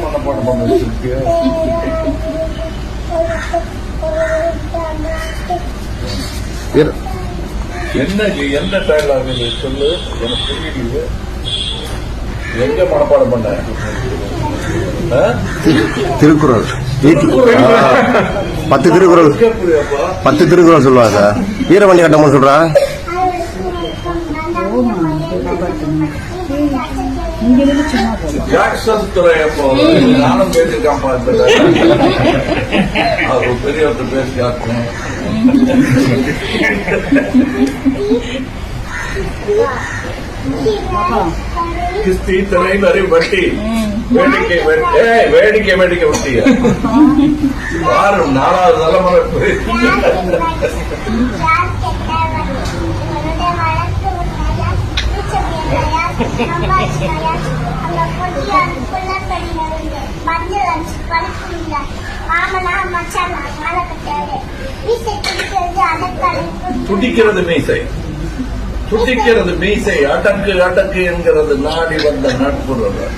மனப்பாடம் பண்ண வச்சிருக்கியா? என்ன டயலாக் சொல்லு, எனக்கு புரியலையே. எங்க மனப்பாடம் பண்ண? திருக்குறள். 10 திருக்குறள் 10 திருக்குறள் சொல்லுவாங்க சார். வீரமணி கட்டமன்னு சொல்றா. ஜாக்சன் துறை நானும் பேசிருக்கான் பார்த்து அவர் பெரியவர்கிட்ட பேசி காட்டேன். கிஸ்தி திரை நிறைய வட்டி வேடிக்கை வேடிக்கை வேடிக்கை வட்டிய வாரம் 4வது தலைமுறை துடிக்கிறது மீசை, துடிக்கிறது மீசை, அடக்கு அடக்கு என்கிறது நாடி வந்த நட்புறவர்.